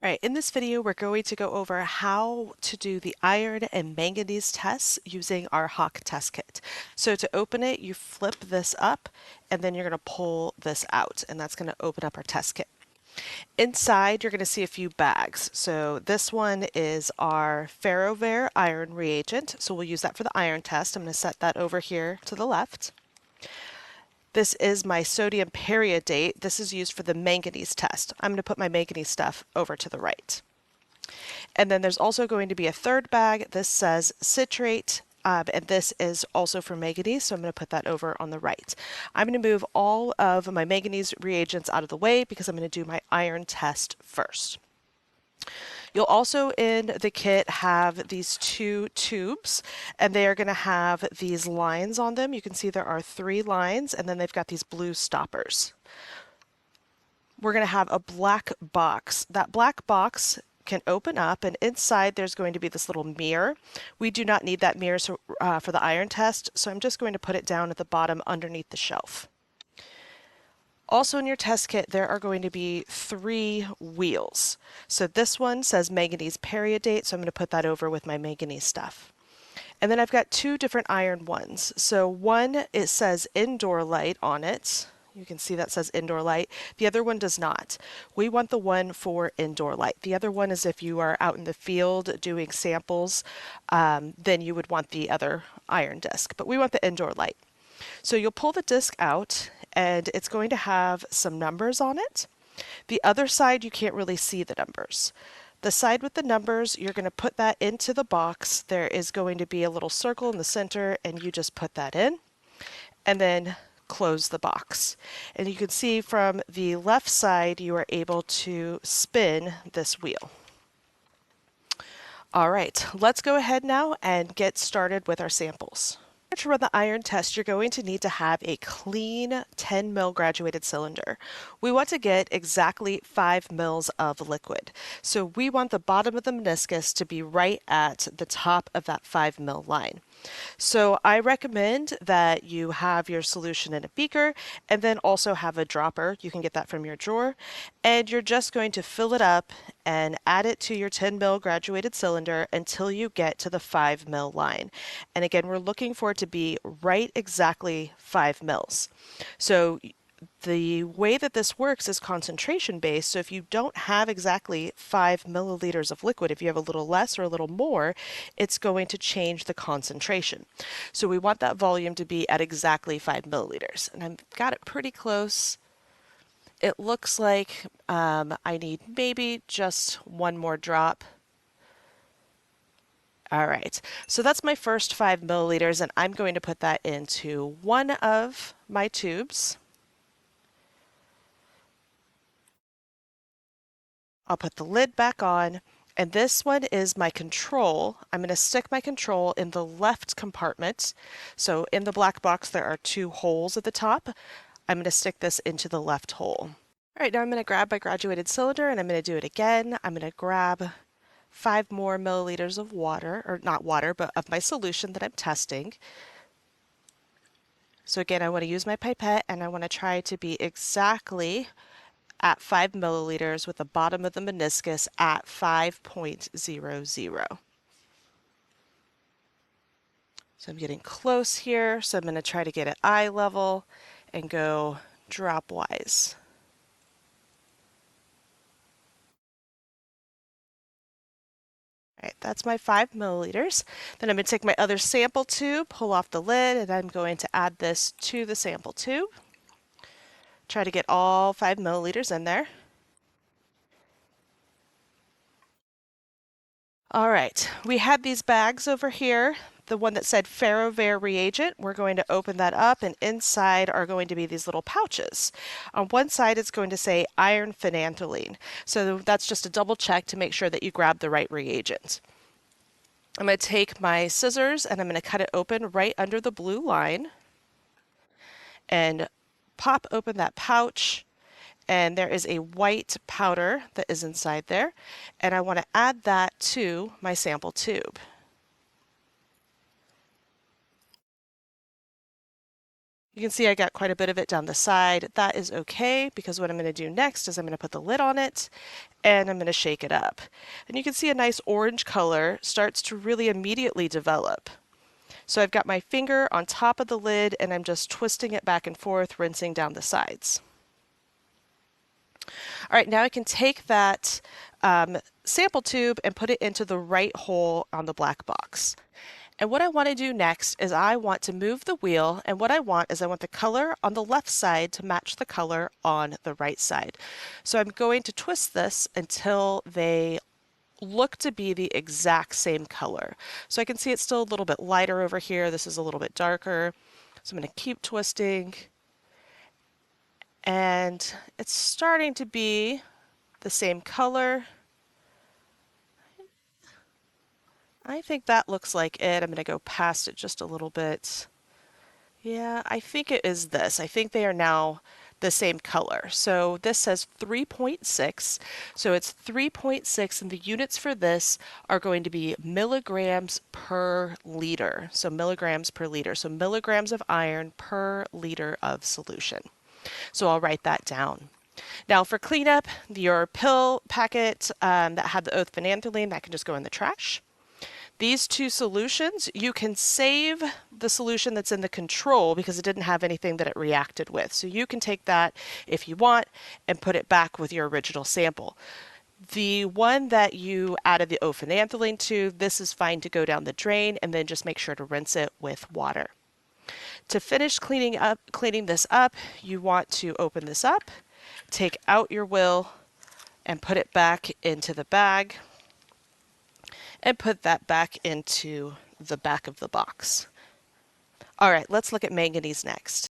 All right, in this video, we're going to go over how to do the iron and manganese tests using our Hach Test Kit. So to open it, you flip this up and then you're going to pull this out, and that's going to open up our test kit. Inside, you're going to see a few bags. So this one is our ferrover iron reagent. So we'll use that for the iron test. I'm going to set that over here to the left. This is my sodium periodate. This is used for the manganese test. I'm going to put my manganese stuff over to the right. And then there's also going to be a third bag. This says citrate, and this is also for manganese, so I'm going to put that over on the right. I'm going to move all of my manganese reagents out of the way because I'm going to do my iron test first. You'll also in the kit have these two tubes, and they are going to have these lines on them. You can see there are 3 lines, and then they've got these blue stoppers. We're going to have a black box. That black box can open up, and inside there's going to be this little mirror. We do not need that mirror for the iron test, so I'm just going to put it down at the bottom underneath the shelf. Also in your test kit, there are going to be 3 wheels. So this one says manganese periodate, so I'm going to put that over with my manganese stuff. And then I've got 2 different iron ones. So one, it says indoor light on it. You can see that says indoor light. The other one does not. We want the one for indoor light. The other one is if you are out in the field doing samples, then you would want the other iron disc. But we want the indoor light. So you'll pull the disc out, and it's going to have some numbers on it. The other side, you can't really see the numbers. The side with the numbers, you're going to put that into the box. There is going to be a little circle in the center, and you just put that in, and then close the box. And you can see from the left side, you are able to spin this wheel. All right, let's go ahead now and get started with our samples. To run the iron test, you're going to need to have a clean 10 mil graduated cylinder. We want to get exactly 5 mils of liquid. So we want the bottom of the meniscus to be right at the top of that 5 mil line. So I recommend that you have your solution in a beaker and then also have a dropper. You can get that from your drawer. And you're just going to fill it up and add it to your 10 mil graduated cylinder until you get to the 5 mil line. And again, we're looking for it to be right exactly 5 mils. So the way that this works is concentration based. So if you don't have exactly 5 milliliters of liquid, if you have a little less or a little more, it's going to change the concentration. So we want that volume to be at exactly 5 milliliters. And I've got it pretty close. It looks like I need maybe just one more drop. All right, so that's my first 5 milliliters, and I'm going to put that into one of my tubes. I'll put the lid back on, and this one is my control. I'm going to stick my control in the left compartment. So in the black box, there are 2 holes at the top. I'm going to stick this into the left hole. All right, now I'm going to grab my graduated cylinder, and I'm going to do it again. I'm going to grab 5 more milliliters of water, or not water, but of my solution that I'm testing. So again, I want to use my pipette, and I want to try to be exactly at 5 milliliters with the bottom of the meniscus at 5.00. So I'm getting close here, so I'm going to try to get at eye level and go dropwise. All right, that's my 5 milliliters. Then I'm going to take my other sample tube, pull off the lid, and I'm going to add this to the sample tube. Try to get all 5 milliliters in there. All right, we had these bags over here. The one that said ferrover reagent, we're going to open that up, and inside are going to be these little pouches. On one side, it's going to say iron phenantholine. So that's just a double check to make sure that you grab the right reagent. I'm going to take my scissors and I'm going to cut it open right under the blue line and pop open that pouch. And there is a white powder that is inside there, and I want to add that to my sample tube. You can see I got quite a bit of it down the side. That is okay, because what I'm going to do next is I'm going to put the lid on it and I'm going to shake it up. And you can see a nice orange color starts to really immediately develop. So I've got my finger on top of the lid and I'm just twisting it back and forth, rinsing down the sides. All right, now I can take that sample tube and put it into the right hole on the black box. And what I want to do next is I want to move the wheel, and what I want is I want the color on the left side to match the color on the right side. So I'm going to twist this until they look to be the exact same color. So I can see it's still a little bit lighter over here. This is a little bit darker. So I'm going to keep twisting, and it's starting to be the same color. I think that looks like it. I'm going to go past it just a little bit. Yeah, I think it is this. I think they are now the same color. So this says 3.6. So it's 3.6, and the units for this are going to be milligrams per liter. So milligrams per liter. So milligrams of iron per liter of solution. So I'll write that down. Now for cleanup, your pill packet that had the oath phenanthroline, that can just go in the trash. These two solutions, you can save the solution that's in the control because it didn't have anything that it reacted with. So you can take that if you want and put it back with your original sample. The one that you added the ophenantholene to, this is fine to go down the drain, and then just make sure to rinse it with water. To finish cleaning this up, you want to open this up, take out your will, and put it back into the bag, and put that back into the back of the box. All right, let's look at manganese next.